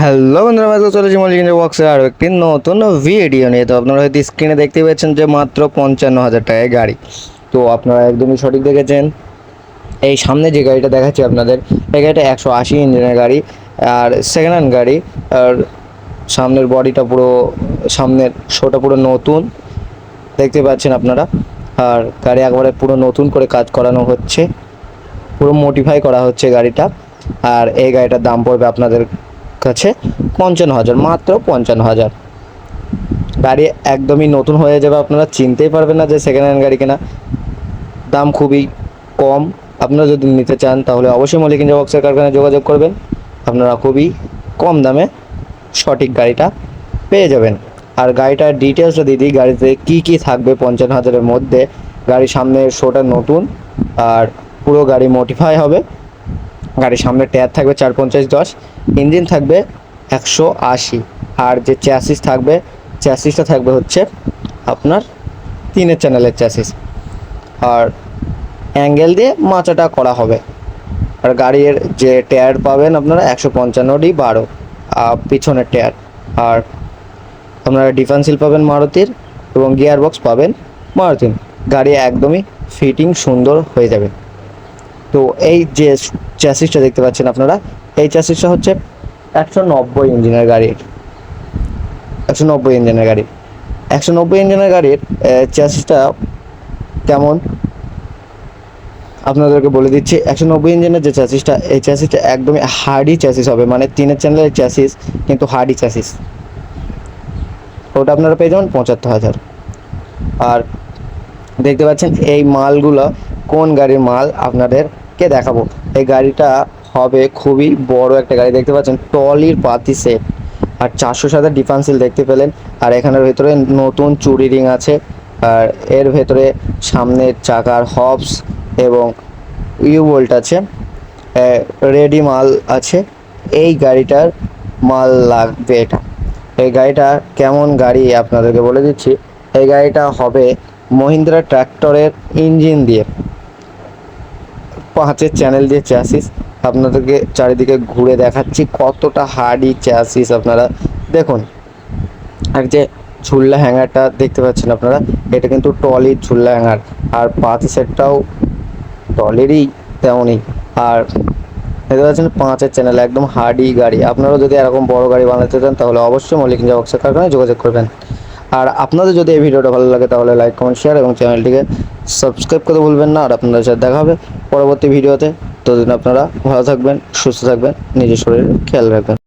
Hello বন্ধুরা, আজকে চলেছি মল্লিক বক্সে আরও একটি নতুন ভিডিও নিয়ে। তো আপনারা হয়তো স্ক্রিনে দেখতে পাচ্ছেন যে মাত্র 55,000 টাকায় গাড়ি। তো আপনারা একদমই সঠিক দেখেছেন। এই সামনে যে গাড়িটা দেখাচ্ছি আপনাদের, এই গাড়িটা 180 ইঞ্জিনের গাড়ি আর সেকেন্ড হ্যান্ড গাড়ি। আর সামনের বডিটা পুরো, সামনের শোটা পুরো নতুন দেখতে পাচ্ছেন আপনারা। আর গাড়ি একবারে পুরো নতুন করে কাজ করানো হচ্ছে, পুরো মডিফাই করা হচ্ছে গাড়িটা। আর এই গাড়িটার দাম পড়বে আপনাদের কাছে 55,000, মাত্র 55,000। গাড়ি একদমই নতুন হয়ে যাবে, আপনারা চিনতেই পারবেন না যে সেকেন্ড হ্যান্ড গাড়ি কেনা। দাম খুবই কম। আপনারা যদি নিতে চান তাহলে অবশ্যই মল্লিক ইঞ্জিনিয়ারিং বক্সের কারখানায় যোগাযোগ করবেন। আপনারা খুবই কম দামে সঠিক গাড়িটা পেয়ে যাবেন। আর গাড়িটার ডিটেলসটা দিয়ে দিই, গাড়িতে কী কী থাকবে 55,000-এর মধ্যে। গাড়ির সামনের শোটা নতুন আর পুরো গাড়ি মডিফাই হবে। গাড়ির সামনে টায়ার থাকবে 4-5-10, ইঞ্জিন থাকবে 180, আর যে চ্যাসিস থাকবে, চ্যাসিসটা থাকবে হচ্ছে আপনার 3 চ্যানেলের চ্যাসিস। আর অ্যাঙ্গেল দিয়ে মাচাটা করা হবে। আর গাড়ির যে টায়ার পাবেন আপনারা 155D-12 পিছনের টায়ার। আর আপনারা ডিফেন্সিল পাবেন মারুতির, এবং গিয়ার বক্স পাবেন মারুতির। গাড়ি একদমই ফিটিং সুন্দর হয়ে যাবে। তো এই যে চ্যাসিসটা দেখতে পাচ্ছেন আপনারা, এই চ্যাসিসটা হচ্ছে 190 ইঞ্জিনের গাড়ির 190 ইঞ্জিনের গাড়ি 190 ইঞ্জিনের গাড়ির চ্যাসিসটা কেমন আপনাদেরকে বলে দিচ্ছি। 190 ইঞ্জিনের যে চ্যাসিসটা, এই চ্যাসিসটা একদমই হার্ডি চ্যাসিস হবে, মানে 3 চ্যানেলের চ্যাসিস কিন্তু হার্ডি চ্যাসিস। ওটা আপনারা পেয়ে যাবেন 75,000। আর দেখতে পাচ্ছেন এই মালগুলো কোন গাড়ির মাল আপনাদেরকে দেখাবো। এই গাড়িটা হবে খুবই বড় একটা গাড়ি, দেখতে পাচ্ছেন টলির পাতি সেট। আর 400 সাথে ডিফেন্সিল দেখতে পেলেন। আর এখানের ভেতরে নতুন চুরি রিং আছে। আর এর ভেতরে সামনের চাকার হবস এবং ইউ বোল্ট আছে, রেডি মাল আছে। এই গাড়িটার মাল লাগবে এটা। এই গাড়িটা কেমন গাড়ি আপনাদেরকে বলে দিচ্ছি। এই গাড়িটা হবে মহিন্দ্রা ট্র্যাক্টরের ইঞ্জিন দিয়ে, 5 চ্যানেল দিয়ে চ্যাসিস। আপনাদেরকে চারিদিকে ঘুরে দেখাচ্ছি কতটা হার্ডি চ্যাসিস। আপনারা দেখুন, আর যে ঝুল্লা হ্যাঙ্গারটা দেখতে পাচ্ছেন আপনারা, এটা কিন্তু টলির ঝুল্লা হ্যাঙ্গার। আর পাতি সেটটাও টলেরই তেমনই। আর দেখতে পাচ্ছেন 5 চ্যানেল, একদম হার্ডি গাড়ি। আপনারাও যদি এরকম বড় গাড়ি বানাতে চান তাহলে অবশ্যই মল্লিক ইঞ্জিনিয়ারিং বক্সের কারখানায় যোগাযোগ করবেন। আর আপনাদের যদি এই ভিডিওটা ভালো লাগে তাহলে লাইক, কমেন্ট, শেয়ার এবং চ্যানেলটিকে সাবস্ক্রাইব করতে ভুলবেন না। আর আপনাদের সাথে দেখা হবে পরবর্তী ভিডিওতে। ততদিন আপনারা ভালো থাকবেন, সুস্থ থাকবেন, নিজের শরীরের খেয়াল রাখবেন।